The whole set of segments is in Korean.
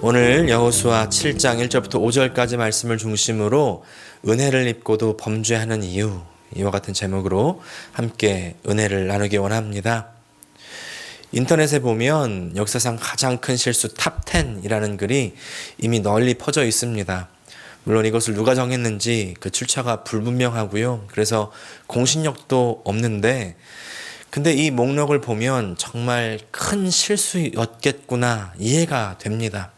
오늘 여호수아 7장 1절부터 5절까지 말씀을 중심으로 은혜를 입고도 범죄하는 이유, 이와 같은 제목으로 함께 은혜를 나누기 원합니다. 인터넷에 보면 역사상 가장 큰 실수 탑 10이라는 글이 이미 널리 퍼져 있습니다. 물론 이것을 누가 정했는지 그 출처가 불분명하고요. 그래서 공신력도 없는데, 근데 이 목록을 보면 정말 큰 실수였겠구나 이해가 됩니다.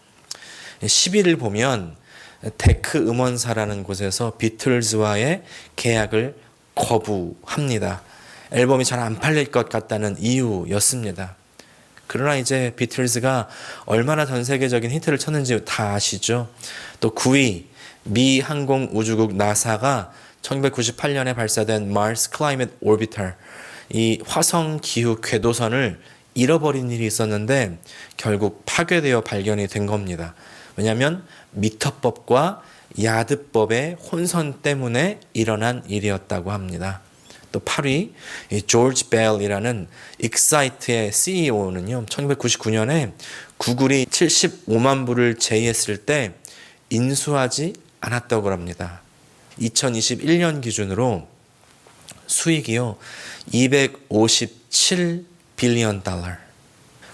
10위를 보면 데크 음원사라는 곳에서 비틀즈와의 계약을 거부합니다. 앨범이 잘 안 팔릴 것 같다는 이유였습니다. 그러나 이제 비틀즈가 얼마나 전 세계적인 히트를 쳤는지 다 아시죠? 또 9위 미 항공우주국 나사가 1998년에 발사된 Mars Climate Orbiter, 이 화성 기후 궤도선을 잃어버린 일이 있었는데 결국 파괴되어 발견이 된 겁니다. 왜냐하면 미터법과 야드법의 혼선 때문에 일어난 일이었다고 합니다. 또 8위 조지 벨이라는 익사이트의 CEO는요, 1999년에 구글이 75만 불을 제의했을 때 인수하지 않았다고 합니다. 2021년 기준으로 수익이요 257 빌리언 달러,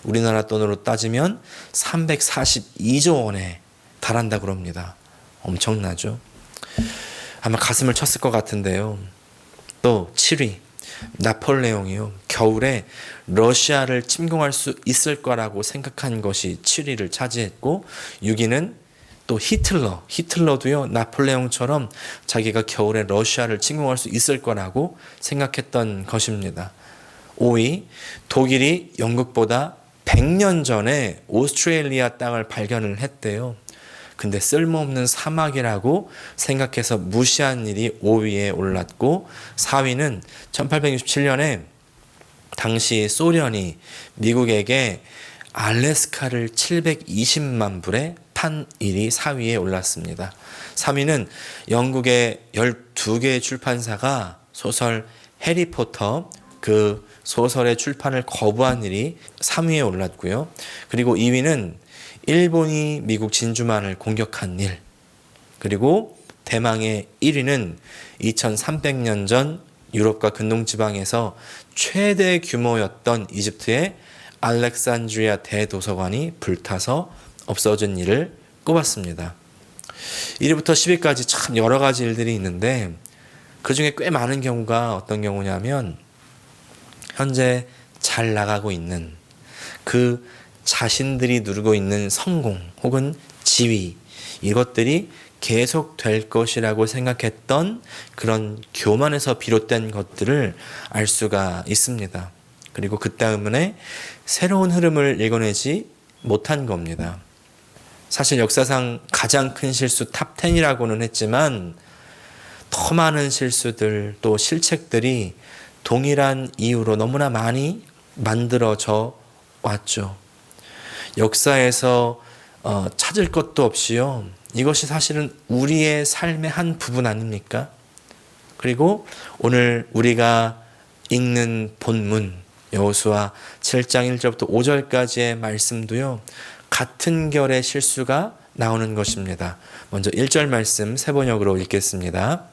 우리나라 돈으로 따지면 342조 원에 달한다고 합니다. 엄청나죠? 아마 가슴을 쳤을 것 같은데요. 또 7위 나폴레옹이요, 겨울에 러시아를 침공할 수 있을 거라고 생각한 것이 7위를 차지했고, 6위는 또 히틀러도요 나폴레옹처럼 자기가 겨울에 러시아를 침공할 수 있을 거라고 생각했던 것입니다. 5위 독일이 영국보다 100년 전에 오스트레일리아 땅을 발견을 했대요. 근데 쓸모없는 사막이라고 생각해서 무시한 일이 5위에 올랐고, 4위는 1867년에 당시 소련이 미국에게 알래스카를 720만 불에 판 일이 4위에 올랐습니다. 3위는 영국의 12개의 출판사가 소설 해리포터 그 소설의 출판을 거부한 일이 3위에 올랐고요. 그리고 2위는 일본이 미국 진주만을 공격한 일, 그리고 대망의 1위는 2300년 전 유럽과 근동지방에서 최대 규모였던 이집트의 알렉산드리아 대도서관이 불타서 없어진 일을 꼽았습니다. 1위부터 10위까지 참 여러 가지 일들이 있는데, 그 중에 꽤 많은 경우가 어떤 경우냐면 현재 잘 나가고 있는 그 자신들이 누리고 있는 성공 혹은 지위, 이것들이 계속 될 것이라고 생각했던 그런 교만에서 비롯된 것들을 알 수가 있습니다. 그리고 그 때문에 새로운 흐름을 읽어내지 못한 겁니다. 사실 역사상 가장 큰 실수 탑 10이라고는 했지만 더 많은 실수들 또 실책들이 동일한 이유로 너무나 많이 만들어져 왔죠. 역사에서 찾을 것도 없이요, 이것이 사실은 우리의 삶의 한 부분 아닙니까? 그리고 오늘 우리가 읽는 본문 여호수아 7장 1절부터 5절까지의 말씀도요, 같은 결의 실수가 나오는 것입니다. 먼저 1절 말씀 세 번역으로 읽겠습니다.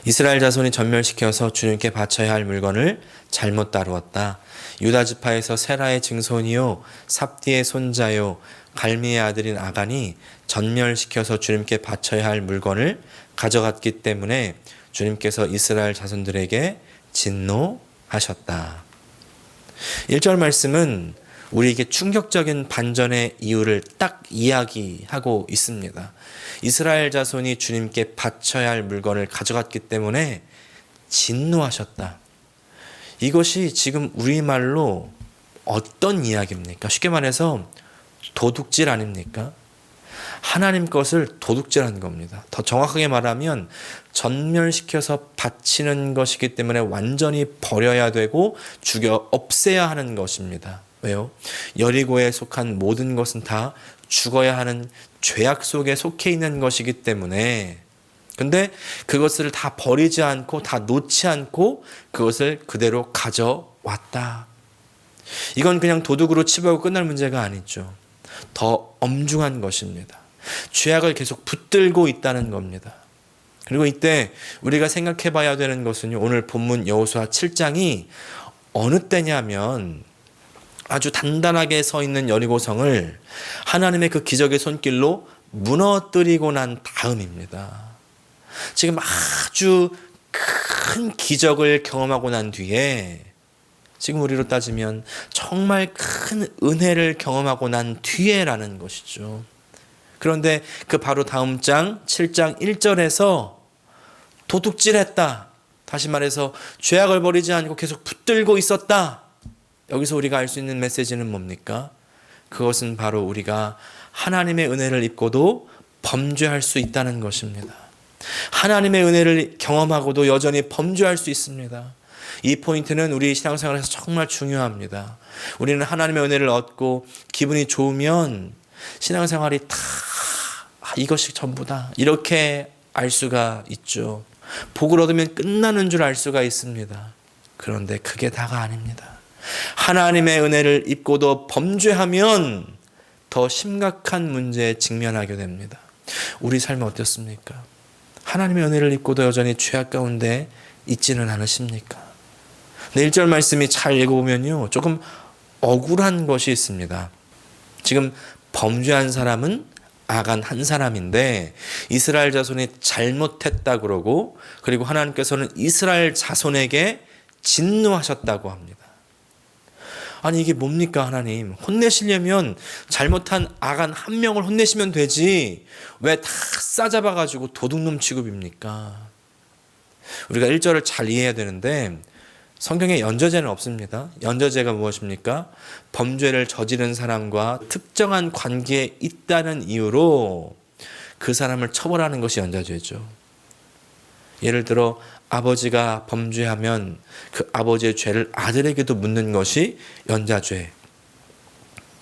이스라엘 자손이 전멸시켜서 주님께 바쳐야 할 물건을 잘못 다루었다. 유다 지파에서 세라의 증손이요 삽디의 손자요 갈미의 아들인 아간이 전멸시켜서 주님께 바쳐야 할 물건을 가져갔기 때문에 주님께서 이스라엘 자손들에게 진노하셨다. 1절 말씀은 우리에게 충격적인 반전의 이유를 딱 이야기하고 있습니다. 이스라엘 자손이 주님께 바쳐야 할 물건을 가져갔기 때문에 진노하셨다. 이것이 지금 우리말로 어떤 이야기입니까? 쉽게 말해서 도둑질 아닙니까? 하나님 것을 도둑질한 겁니다. 더 정확하게 말하면 전멸시켜서 바치는 것이기 때문에 완전히 버려야 되고 죽여 없애야 하는 것입니다. 왜요? 여리고에 속한 모든 것은 다 죽어야 하는 죄악 속에 속해 있는 것이기 때문에, 근데 그것을 다 버리지 않고 다 놓지 않고 그것을 그대로 가져왔다. 이건 그냥 도둑으로 치부하고 끝날 문제가 아니죠. 더 엄중한 것입니다. 죄악을 계속 붙들고 있다는 겁니다. 그리고 이때 우리가 생각해 봐야 되는 것은요, 오늘 본문 여호수아 7장이 어느 때냐면 아주 단단하게 서 있는 여리고성을 하나님의 그 기적의 손길로 무너뜨리고 난 다음입니다. 지금 아주 큰 기적을 경험하고 난 뒤에, 지금 우리로 따지면 정말 큰 은혜를 경험하고 난 뒤에라는 것이죠. 그런데 그 바로 다음 장 7장 1절에서 도둑질했다, 다시 말해서 죄악을 버리지 않고 계속 붙들고 있었다. 여기서 우리가 알 수 있는 메시지는 뭡니까? 그것은 바로 우리가 하나님의 은혜를 입고도 범죄할 수 있다는 것입니다. 하나님의 은혜를 경험하고도 여전히 범죄할 수 있습니다. 이 포인트는 우리 신앙생활에서 정말 중요합니다. 우리는 하나님의 은혜를 얻고 기분이 좋으면 신앙생활이 다 이것이 전부다, 이렇게 알 수가 있죠. 복을 얻으면 끝나는 줄 알 수가 있습니다. 그런데 그게 다가 아닙니다. 하나님의 은혜를 입고도 범죄하면 더 심각한 문제에 직면하게 됩니다. 우리 삶은 어떻습니까? 하나님의 은혜를 입고도 여전히 죄악 가운데 있지는 않으십니까? 네, 1절 말씀이 잘 읽어보면요, 조금 억울한 것이 있습니다. 지금 범죄한 사람은 아간 한 사람인데 이스라엘 자손이 잘못했다 그러고, 그리고 하나님께서는 이스라엘 자손에게 진노하셨다고 합니다. 아니 이게 뭡니까? 하나님 혼내시려면 잘못한 아간 한 명을 혼내시면 되지 왜 다 싸잡아가지고 도둑놈 취급입니까? 우리가 1절을 잘 이해해야 되는데 성경에 연저죄는 없습니다. 연저죄가 무엇입니까? 범죄를 저지른 사람과 특정한 관계에 있다는 이유로 그 사람을 처벌하는 것이 연저죄죠. 예를 들어 아버지가 범죄하면 그 아버지의 죄를 아들에게도 묻는 것이 연자죄.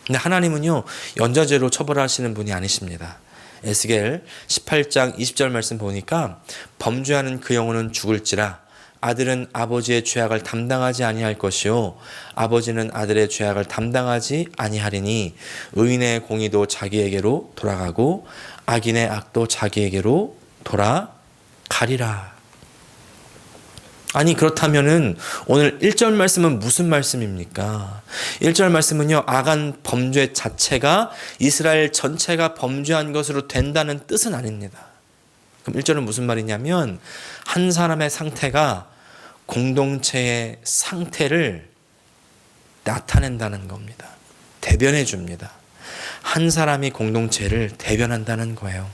근데 하나님은요, 연자죄로 처벌하시는 분이 아니십니다. 에스겔 18장 20절 말씀 보니까 범죄하는 그 영혼은 죽을지라 아들은 아버지의 죄악을 담당하지 아니할 것이요 아버지는 아들의 죄악을 담당하지 아니하리니 의인의 공의도 자기에게로 돌아가고 악인의 악도 자기에게로 돌아가리라. 아니 그렇다면은 오늘 1절 말씀은 무슨 말씀입니까? 1절 말씀은요, 아간 범죄 자체가 이스라엘 전체가 범죄한 것으로 된다는 뜻은 아닙니다. 그럼 1절은 무슨 말이냐면 한 사람의 상태가 공동체의 상태를 나타낸다는 겁니다. 대변해 줍니다. 한 사람이 공동체를 대변한다는 거예요.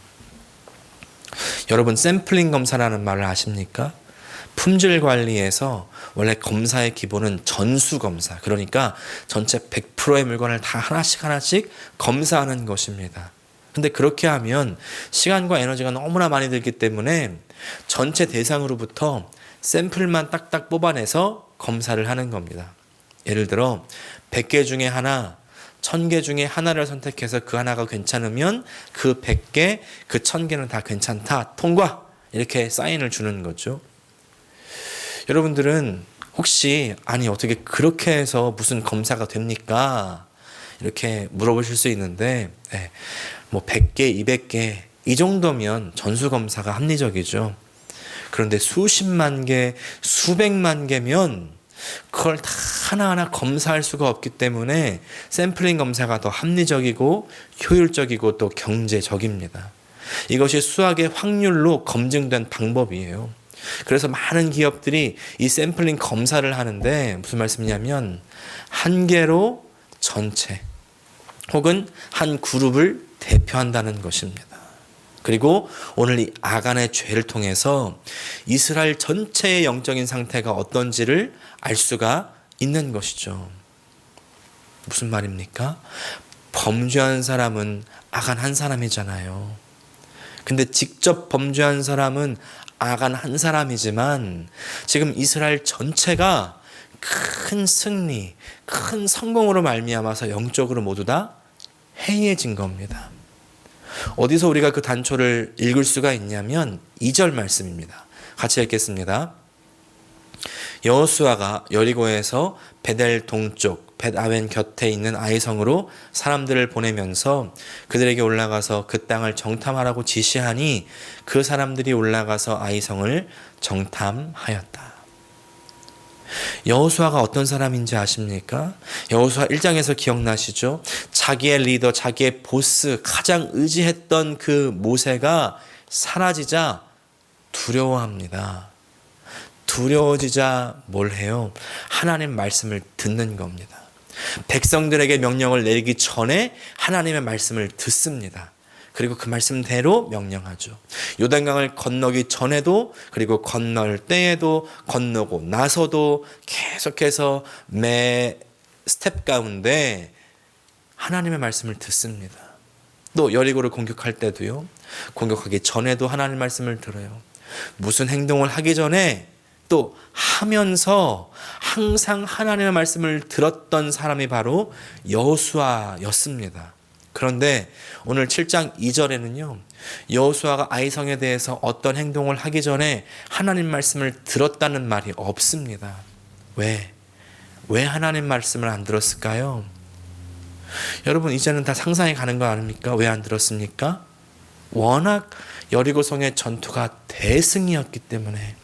여러분 샘플링 검사라는 말을 아십니까? 품질 관리에서 원래 검사의 기본은 전수 검사, 그러니까 전체 100%의 물건을 다 하나씩 검사하는 것입니다. 근데 그렇게 하면 시간과 에너지가 너무나 많이 들기 때문에 전체 대상으로부터 샘플만 딱딱 뽑아내서 검사를 하는 겁니다. 예를 들어 100개 중에 하나, 1000개 중에 하나를 선택해서 그 하나가 괜찮으면 그 100개, 그 1000개는 다 괜찮다, 통과! 이렇게 사인을 주는 거죠. 여러분들은 혹시 아니 어떻게 그렇게 해서 무슨 검사가 됩니까? 이렇게 물어보실 수 있는데 뭐 100개, 200개 이 정도면 전수검사가 합리적이죠. 그런데 수십만 개, 수백만 개면 그걸 다 하나하나 검사할 수가 없기 때문에 샘플링 검사가 더 합리적이고 효율적이고 또 경제적입니다. 이것이 수학의 확률로 검증된 방법이에요. 그래서 많은 기업들이 이 샘플링 검사를 하는데 무슨 말씀이냐면 한 개로 전체 혹은 한 그룹을 대표한다는 것입니다. 그리고 오늘 이 아간의 죄를 통해서 이스라엘 전체의 영적인 상태가 어떤지를 알 수가 있는 것이죠. 무슨 말입니까? 범죄한 사람은 아간 한 사람이잖아요. 근데 직접 범죄한 사람은 아간 한 사람이지만 지금 이스라엘 전체가 큰 승리, 큰 성공으로 말미암아서 영적으로 모두 다 해이해진 겁니다. 어디서 우리가 그 단초를 읽을 수가 있냐면 2절 말씀입니다. 같이 읽겠습니다. 여호수아가 여리고에서 베델 동쪽 벳아웬 곁에 있는 아이성으로 사람들을 보내면서 그들에게 올라가서 그 땅을 정탐하라고 지시하니 그 사람들이 올라가서 아이성을 정탐하였다. 여호수아가 어떤 사람인지 아십니까? 여호수아 1장에서 기억나시죠? 자기의 리더, 자기의 보스, 가장 의지했던 그 모세가 사라지자 두려워합니다. 두려워지자 뭘 해요? 하나님 말씀을 듣는 겁니다. 백성들에게 명령을 내리기 전에 하나님의 말씀을 듣습니다. 그리고 그 말씀대로 명령하죠. 요단강을 건너기 전에도, 그리고 건널 때에도, 건너고 나서도 계속해서 매 스텝 가운데 하나님의 말씀을 듣습니다. 또 여리고를 공격할 때도요, 공격하기 전에도 하나님 말씀을 들어요. 무슨 행동을 하기 전에 또 하면서 항상 하나님의 말씀을 들었던 사람이 바로 여호수아였습니다. 그런데 오늘 7장 2절에는요, 여호수아가 아이성에 대해서 어떤 행동을 하기 전에 하나님 말씀을 들었다는 말이 없습니다. 왜 하나님 말씀을 안 들었을까요? 여러분, 이제는 다 상상이 가는 거 아닙니까? 왜 안 들었습니까? 워낙 여리고성의 전투가 대승이었기 때문에.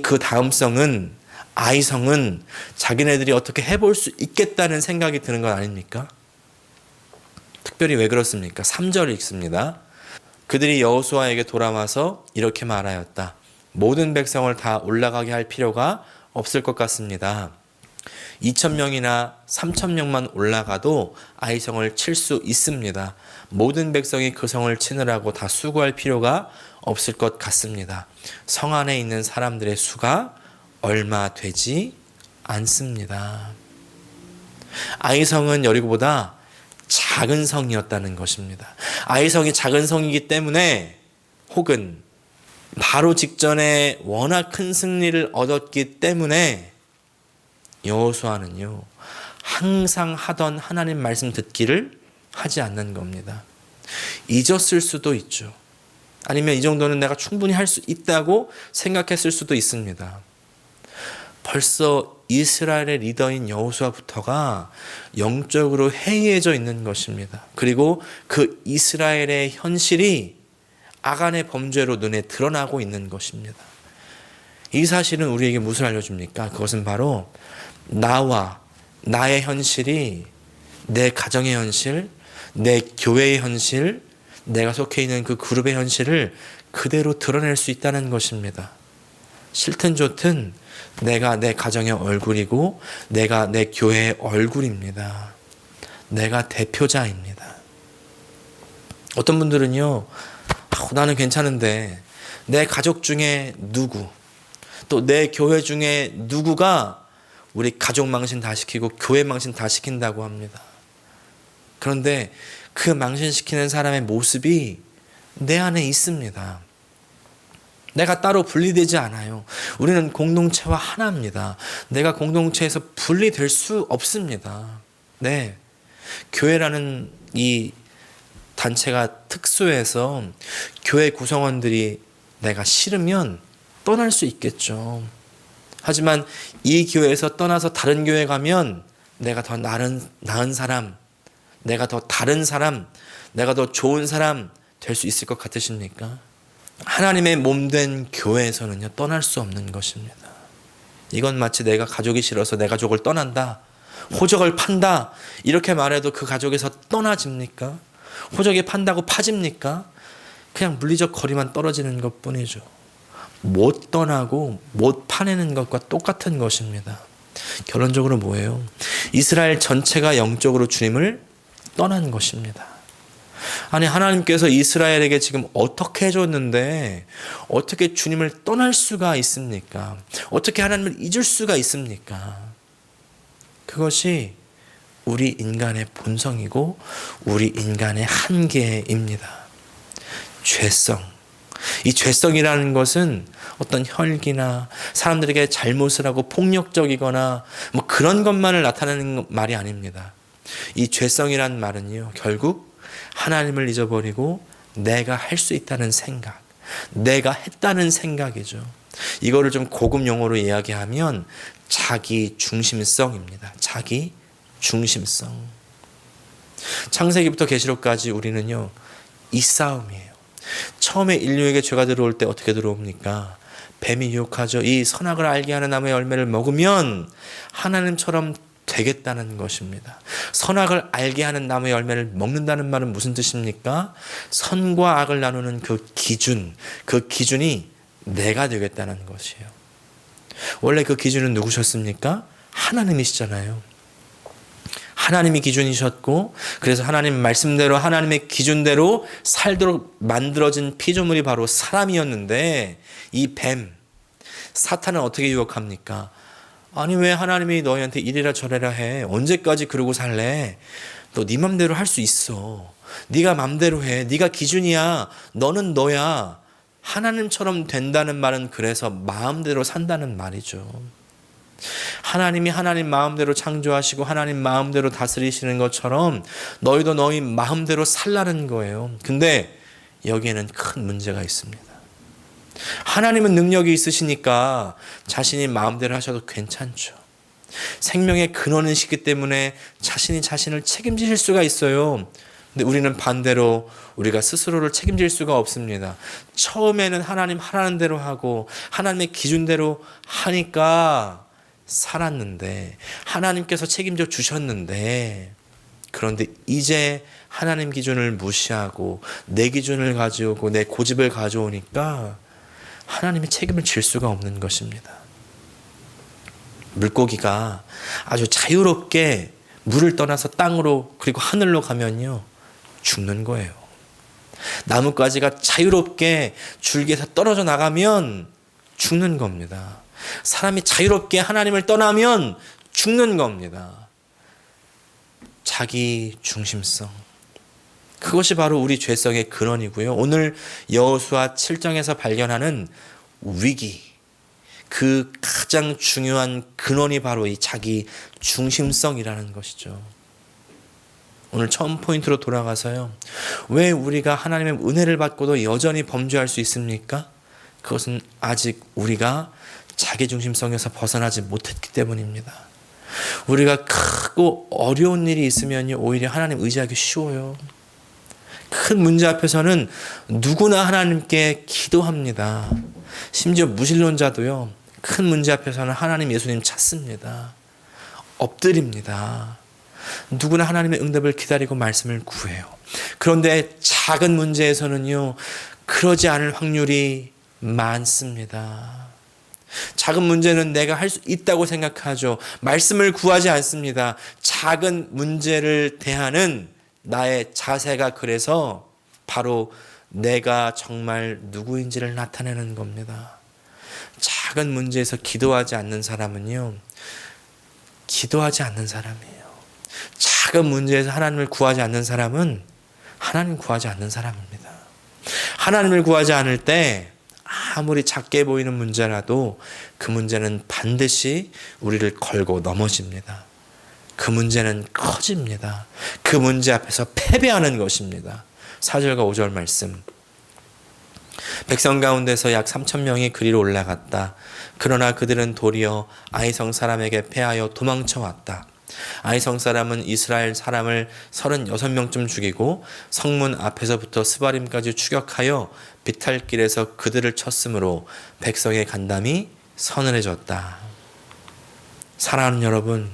그 다음성은, 아이성은 자기네들이 어떻게 해볼 수 있겠다는 생각이 드는 건 아닙니까? 특별히 왜 그렇습니까? 3절 읽습니다. 그들이 여호수아에게 돌아와서 이렇게 말하였다. 모든 백성을 다 올라가게 할 필요가 없을 것 같습니다. 2,000명이나 3,000명만 올라가도 아이성을 칠 수 있습니다. 모든 백성이 그 성을 치느라고 다 수고할 필요가 없을 것 같습니다. 성 안에 있는 사람들의 수가 얼마 되지 않습니다. 아이성은 여리고보다 작은 성이었다는 것입니다. 아이성이 작은 성이기 때문에, 혹은 바로 직전에 워낙 큰 승리를 얻었기 때문에 여호수아는요, 항상 하던 하나님 말씀 듣기를 하지 않는 겁니다. 잊었을 수도 있죠. 아니면 이 정도는 내가 충분히 할 수 있다고 생각했을 수도 있습니다. 벌써 이스라엘의 리더인 여호수아부터가 영적으로 해이해져 있는 것입니다. 그리고 그 이스라엘의 현실이 아간의 범죄로 눈에 드러나고 있는 것입니다. 이 사실은 우리에게 무엇을 알려줍니까? 그것은 바로 나와 나의 현실이, 내 가정의 현실, 내 교회의 현실, 내가 속해 있는 그 그룹의 현실을 그대로 드러낼 수 있다는 것입니다. 싫든 좋든 내가 내 가정의 얼굴이고 내가 내 교회의 얼굴입니다. 내가 대표자입니다. 어떤 분들은요, 나는 괜찮은데 내 가족 중에 누구, 또 내 교회 중에 누구가 우리 가족 망신 다 시키고 교회 망신 다 시킨다고 합니다. 그런데 그 망신시키는 사람의 모습이 내 안에 있습니다. 내가 따로 분리되지 않아요. 우리는 공동체와 하나입니다. 내가 공동체에서 분리될 수 없습니다. 네, 교회라는 이 단체가 특수해서 교회 구성원들이 내가 싫으면 떠날 수 있겠죠. 하지만 이 교회에서 떠나서 다른 교회 가면 내가 더 나은 사람, 내가 더 다른 사람, 내가 더 좋은 사람 될 수 있을 것 같으십니까? 하나님의 몸된 교회에서는요, 떠날 수 없는 것입니다. 이건 마치 내가 가족이 싫어서 내 가족을 떠난다, 호적을 판다, 이렇게 말해도 그 가족에서 떠나집니까? 호적이 판다고 파집니까? 그냥 물리적 거리만 떨어지는 것뿐이죠. 못 떠나고 못 파내는 것과 똑같은 것입니다. 결론적으로 뭐예요? 이스라엘 전체가 영적으로 주님을 떠난 것입니다. 아니, 하나님께서 이스라엘에게 지금 어떻게 해줬는데 어떻게 주님을 떠날 수가 있습니까? 어떻게 하나님을 잊을 수가 있습니까? 그것이 우리 인간의 본성이고 우리 인간의 한계입니다. 죄성. 이 죄성이라는 것은 어떤 혈기나 사람들에게 잘못을 하고 폭력적이거나 뭐 그런 것만을 나타내는 말이 아닙니다. 이 죄성이란 말은요, 결국 하나님을 잊어버리고 내가 할 수 있다는 생각, 내가 했다는 생각이죠. 이거를 좀 고급 용어로 이야기하면 자기 중심성입니다. 자기 중심성. 창세기부터 계시록까지 우리는요, 이 싸움이에요. 처음에 인류에게 죄가 들어올 때 어떻게 들어옵니까? 뱀이 유혹하죠. 이 선악을 알게 하는 나무의 열매를 먹으면 하나님처럼 되겠다는 것입니다. 선악을 알게 하는 나무의 열매를 먹는다는 말은 무슨 뜻입니까? 선과 악을 나누는 그 기준이 내가 되겠다는 것이에요. 원래 그 기준은 누구셨습니까? 하나님이시잖아요. 하나님이 기준이셨고, 그래서 하나님 말씀대로 하나님의 기준대로 살도록 만들어진 피조물이 바로 사람이었는데, 이 뱀, 사탄은 어떻게 유혹합니까? 아니, 왜 하나님이 너희한테 이래라 저래라 해? 언제까지 그러고 살래? 너 네 맘대로 할 수 있어. 네가 맘대로 해. 네가 기준이야. 너는 너야. 하나님처럼 된다는 말은 그래서 마음대로 산다는 말이죠. 하나님이 하나님 마음대로 창조하시고 하나님 마음대로 다스리시는 것처럼 너희도 너희 마음대로 살라는 거예요. 근데 여기에는 큰 문제가 있습니다. 하나님은 능력이 있으시니까 자신이 마음대로 하셔도 괜찮죠. 생명의 근원이시기 때문에 자신이 자신을 책임지실 수가 있어요. 근데 우리는 반대로 우리가 스스로를 책임질 수가 없습니다. 처음에는 하나님 하라는 대로 하고 하나님의 기준대로 하니까 살았는데, 하나님께서 책임져 주셨는데, 그런데 이제 하나님 기준을 무시하고 내 기준을 가져오고 내 고집을 가져오니까 하나님이 책임을 질 수가 없는 것입니다. 물고기가 아주 자유롭게 물을 떠나서 땅으로 그리고 하늘로 가면요, 죽는 거예요. 나뭇가지가 자유롭게 줄기에서 떨어져 나가면 죽는 겁니다. 사람이 자유롭게 하나님을 떠나면 죽는 겁니다. 자기 중심성. 그것이 바로 우리 죄성의 근원이고요. 오늘 여호수아 7장에서 발견하는 위기, 그 가장 중요한 근원이 바로 이 자기 중심성이라는 것이죠. 오늘 처음 포인트로 돌아가서요, 왜 우리가 하나님의 은혜를 받고도 여전히 범죄할 수 있습니까? 그것은 아직 우리가 자기중심성에서 벗어나지 못했기 때문입니다. 우리가 크고 어려운 일이 있으면요, 오히려 하나님 의지하기 쉬워요. 큰 문제 앞에서는 누구나 하나님께 기도합니다. 심지어 무신론자도요, 큰 문제 앞에서는 하나님, 예수님 찾습니다. 엎드립니다. 누구나 하나님의 응답을 기다리고 말씀을 구해요. 그런데 작은 문제에서는요, 그러지 않을 확률이 많습니다. 작은 문제는 내가 할 수 있다고 생각하죠. 말씀을 구하지 않습니다. 작은 문제를 대하는 나의 자세가 그래서 바로 내가 정말 누구인지를 나타내는 겁니다. 작은 문제에서 기도하지 않는 사람은요, 기도하지 않는 사람이에요. 작은 문제에서 하나님을 구하지 않는 사람은 하나님 구하지 않는 사람입니다. 하나님을 구하지 않을 때 아무리 작게 보이는 문제라도 그 문제는 반드시 우리를 걸고 넘어집니다. 그 문제는 커집니다. 그 문제 앞에서 패배하는 것입니다. 4절과 5절 말씀. 백성 가운데서 약 3,000명이 그리로 올라갔다. 그러나 그들은 도리어 아이성 사람에게 패하여 도망쳐 왔다. 아이성 사람은 이스라엘 사람을 36명쯤 죽이고 성문 앞에서부터 스바림까지 추격하여 비탈길에서 그들을 쳤으므로 백성의 간담이 서늘해졌다. 사랑하는 여러분,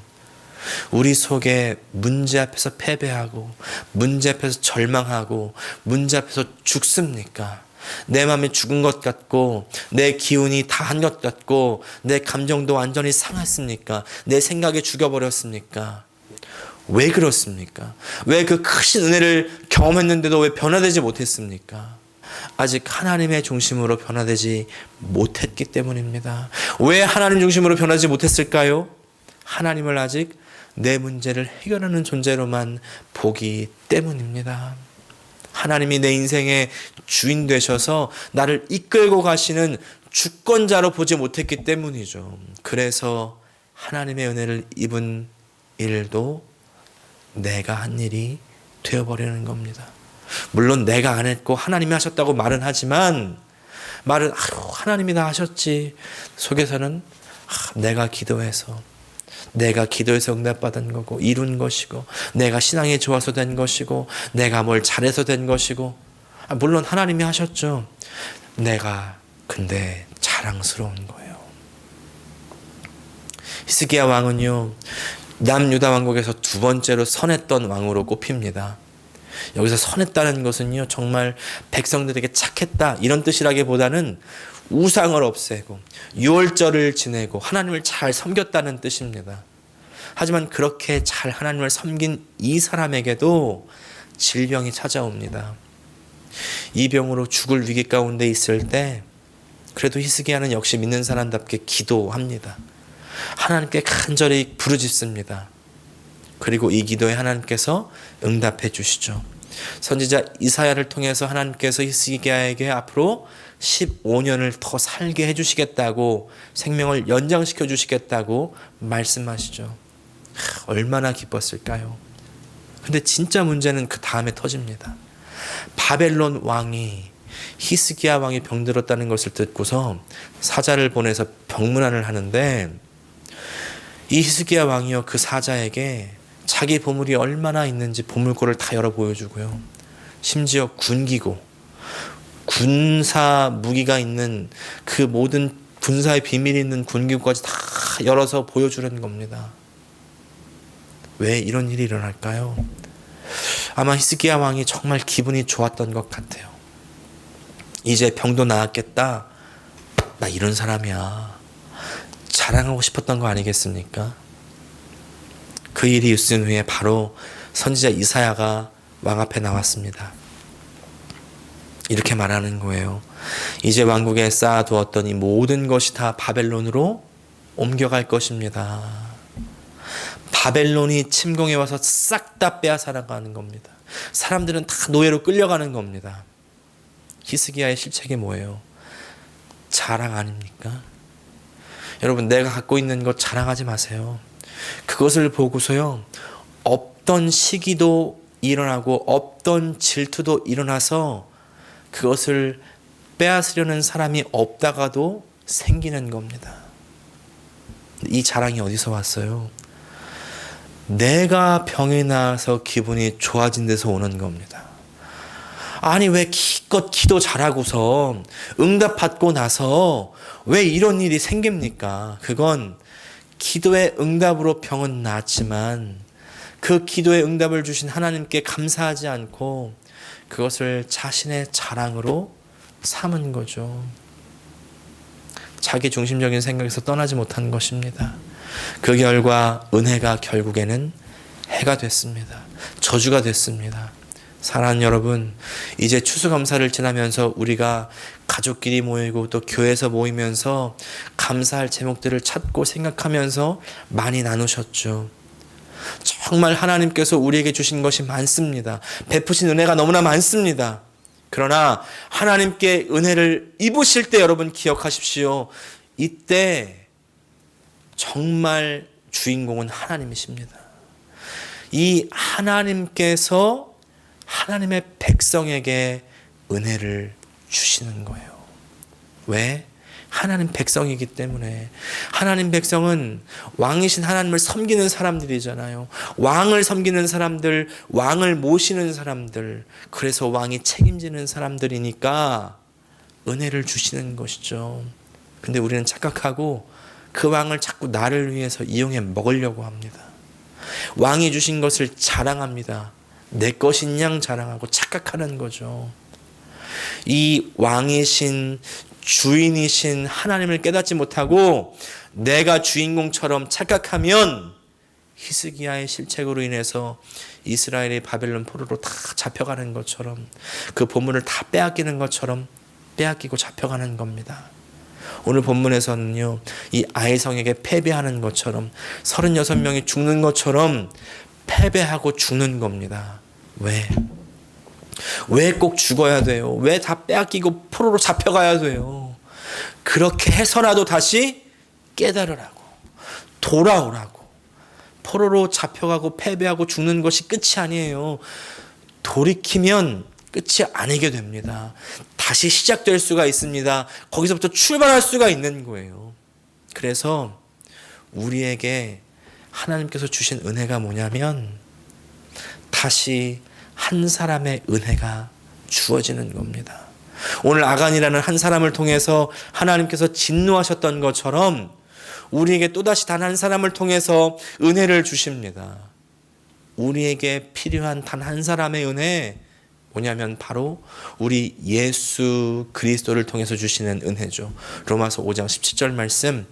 우리 속에 문제 앞에서 패배하고 문제 앞에서 절망하고 문제 앞에서 죽습니까? 내 마음이 죽은 것 같고 내 기운이 다한 것 같고 내 감정도 완전히 상했습니까? 내 생각이 죽여버렸습니까? 왜 그렇습니까? 왜 그 크신 은혜를 경험했는데도 왜 변화되지 못했습니까? 아직 하나님의 중심으로 변화되지 못했기 때문입니다. 왜 하나님 중심으로 변하지 못했을까요? 하나님을 아직 내 문제를 해결하는 존재로만 보기 때문입니다. 하나님이 내 인생의 주인 되셔서 나를 이끌고 가시는 주권자로 보지 못했기 때문이죠. 그래서 하나님의 은혜를 입은 일도 내가 한 일이 되어버리는 겁니다. 물론 내가 안 했고 하나님이 하셨다고 말은 하지만 말은 하나님이 다 하셨지. 속에서는 내가 기도해서 응답받은 거고 이룬 것이고 내가 신앙이 좋아서 된 것이고 내가 뭘 잘해서 된 것이고 물론 하나님이 하셨죠. 내가 근데 자랑스러운 거예요. 히스기야 왕은요, 남유다 왕국에서 두 번째로 선했던 왕으로 꼽힙니다. 여기서 선했다는 것은요, 정말 백성들에게 착했다 이런 뜻이라기보다는 우상을 없애고 유월절을 지내고 하나님을 잘 섬겼다는 뜻입니다. 하지만 그렇게 잘 하나님을 섬긴 이 사람에게도 질병이 찾아옵니다. 이 병으로 죽을 위기 가운데 있을 때 그래도 히스기야는 역시 믿는 사람답게 기도합니다. 하나님께 간절히 부르짖습니다. 그리고 이 기도에 하나님께서 응답해 주시죠. 선지자 이사야를 통해서 하나님께서 히스기야에게 앞으로 15년을 더 살게 해주시겠다고, 생명을 연장시켜 주시겠다고 말씀하시죠. 얼마나 기뻤을까요? 근데 진짜 문제는 그 다음에 터집니다. 바벨론 왕이, 히스기야 왕이 병들었다는 것을 듣고서 사자를 보내서 병문안을 하는데, 이 히스기야 왕이요, 그 사자에게 자기 보물이 얼마나 있는지 보물고를 다 열어 보여주고요, 심지어 군기고 군사 무기가 있는 그 모든 군사의 비밀이 있는 군기고까지 다 열어서 보여주려는 겁니다. 왜 이런 일이 일어날까요? 아마 히스기야 왕이 정말 기분이 좋았던 것 같아요. 이제 병도 나았겠다. 나 이런 사람이야. 자랑하고 싶었던 거 아니겠습니까? 그 일이 있은 후에 바로 선지자 이사야가 왕 앞에 나왔습니다. 이렇게 말하는 거예요. 이제 왕국에 쌓아두었던 이 모든 것이 다 바벨론으로 옮겨갈 것입니다. 바벨론이 침공해 와서 싹 다 빼앗아나가는 겁니다. 사람들은 다 노예로 끌려가는 겁니다. 히스기야의 실책이 뭐예요? 자랑 아닙니까? 여러분, 내가 갖고 있는 것 자랑하지 마세요. 그것을 보고서요, 없던 시기도 일어나고 없던 질투도 일어나서 그것을 빼앗으려는 사람이 없다가도 생기는 겁니다. 이 자랑이 어디서 왔어요? 내가 병이 나서 기분이 좋아진 데서 오는 겁니다. 아니, 왜 기껏 기도 잘하고서 응답받고 나서 왜 이런 일이 생깁니까? 그건 기도의 응답으로 병은 나았지만 그 기도의 응답을 주신 하나님께 감사하지 않고 그것을 자신의 자랑으로 삼은 거죠. 자기 중심적인 생각에서 떠나지 못한 것입니다. 그 결과 은혜가 결국에는 해가 됐습니다. 저주가 됐습니다. 사랑하는 여러분, 이제 추수감사를 지나면서 우리가 가족끼리 모이고 또 교회에서 모이면서 감사할 제목들을 찾고 생각하면서 많이 나누셨죠. 정말 하나님께서 우리에게 주신 것이 많습니다. 베푸신 은혜가 너무나 많습니다. 그러나 하나님께 은혜를 입으실 때 여러분 기억하십시오. 이때 정말 주인공은 하나님이십니다. 이 하나님께서 하나님의 백성에게 은혜를 주시는 거예요. 왜? 하나님 백성이기 때문에. 하나님 백성은 왕이신 하나님을 섬기는 사람들이잖아요. 왕을 섬기는 사람들, 왕을 모시는 사람들, 그래서 왕이 책임지는 사람들이니까 은혜를 주시는 것이죠. 근데 우리는 착각하고 그 왕을 자꾸 나를 위해서 이용해 먹으려고 합니다. 왕이 주신 것을 자랑합니다. 내 것인 양 자랑하고 착각하는 거죠. 이 왕이신 주인이신 하나님을 깨닫지 못하고 내가 주인공처럼 착각하면 히스기야의 실책으로 인해서 이스라엘이 바벨론 포로로 다 잡혀가는 것처럼, 그 보물을 다 빼앗기는 것처럼 빼앗기고 잡혀가는 겁니다. 오늘 본문에서는요, 이 아이성에게 패배하는 것처럼 36명이 죽는 것처럼 패배하고 죽는 겁니다. 왜? 왜 꼭 죽어야 돼요? 왜 다 빼앗기고 포로로 잡혀가야 돼요? 그렇게 해서라도 다시 깨달으라고, 돌아오라고. 포로로 잡혀가고 패배하고 죽는 것이 끝이 아니에요. 돌이키면 끝이 아니게 됩니다. 다시 시작될 수가 있습니다. 거기서부터 출발할 수가 있는 거예요. 그래서 우리에게 하나님께서 주신 은혜가 뭐냐면 다시 한 사람의 은혜가 주어지는 겁니다. 오늘 아간이라는 한 사람을 통해서 하나님께서 진노하셨던 것처럼 우리에게 또다시 단 한 사람을 통해서 은혜를 주십니다. 우리에게 필요한 단 한 사람의 은혜 뭐냐면 바로 우리 예수 그리스도를 통해서 주시는 은혜죠. 로마서 5장 17절 말씀,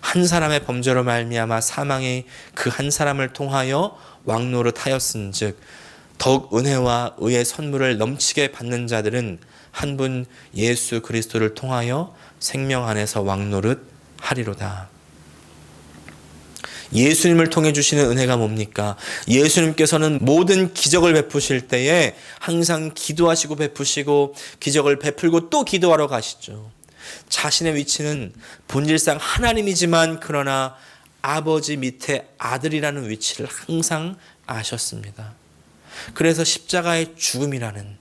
한 사람의 범죄로 말미암아 사망이 그 한 사람을 통하여 왕노릇하였은즉 더욱 은혜와 의의 선물을 넘치게 받는 자들은 한 분 예수 그리스도를 통하여 생명 안에서 왕노릇하리로다. 예수님을 통해 주시는 은혜가 뭡니까? 예수님께서는 모든 기적을 베푸실 때에 항상 기도하시고 베푸시고 기적을 베풀고 또 기도하러 가시죠. 자신의 위치는 본질상 하나님이지만 그러나 아버지 밑에 아들이라는 위치를 항상 아셨습니다. 그래서 십자가의 죽음이라는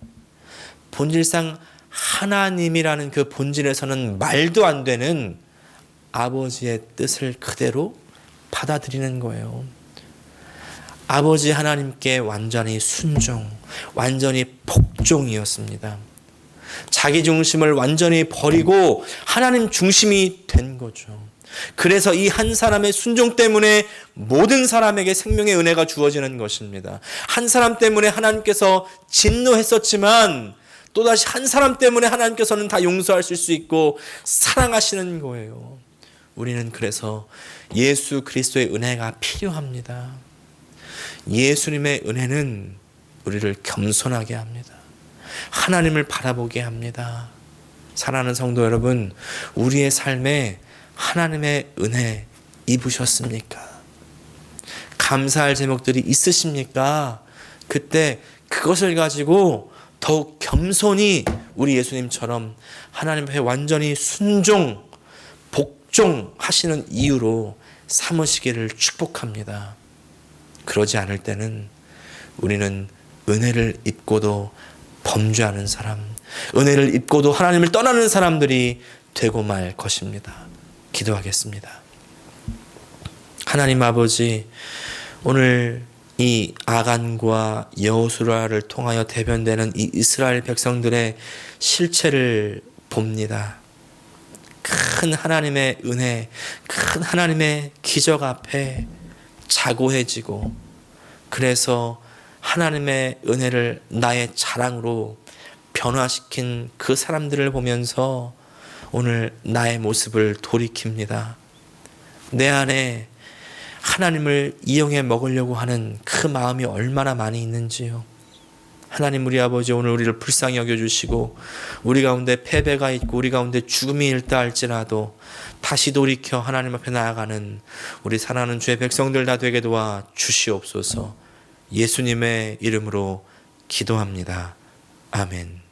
본질상 하나님이라는 그 본질에서는 말도 안 되는 아버지의 뜻을 그대로 받아들이는 거예요. 아버지 하나님께 완전히 순종, 완전히 복종이었습니다. 자기 중심을 완전히 버리고 하나님 중심이 된 거죠. 그래서 이 한 사람의 순종 때문에 모든 사람에게 생명의 은혜가 주어지는 것입니다. 한 사람 때문에 하나님께서 진노했었지만 또다시 한 사람 때문에 하나님께서는 다 용서하실 수 있고 사랑하시는 거예요. 우리는 그래서 예수 그리스도의 은혜가 필요합니다. 예수님의 은혜는 우리를 겸손하게 합니다. 하나님을 바라보게 합니다. 사랑하는 성도 여러분, 우리의 삶에 하나님의 은혜 입으셨습니까? 감사할 제목들이 있으십니까? 그때 그것을 가지고 더욱 겸손히 우리 예수님처럼 하나님 앞에 완전히 순종, 복종하시는 이유로 삼으시기를 축복합니다. 그러지 않을 때는 우리는 은혜를 입고도 범죄하는 사람, 은혜를 입고도 하나님을 떠나는 사람들이 되고 말 것입니다. 기도하겠습니다. 하나님 아버지, 오늘 이 아간과 여호수아를 통하여 대변되는 이 이스라엘 백성들의 실체를 봅니다. 큰 하나님의 은혜, 큰 하나님의 기적 앞에 자고해지고 그래서 하나님의 은혜를 나의 자랑으로 변화시킨 그 사람들을 보면서 오늘 나의 모습을 돌이킵니다. 내 안에 하나님을 이용해 먹으려고 하는 그 마음이 얼마나 많이 있는지요. 하나님 우리 아버지, 오늘 우리를 불쌍히 여겨주시고 우리 가운데 패배가 있고 우리 가운데 죽음이 있다 할지라도 다시 돌이켜 하나님 앞에 나아가는 우리 사랑하는 주의 백성들 다 되게 도와 주시옵소서. 예수님의 이름으로 기도합니다. 아멘.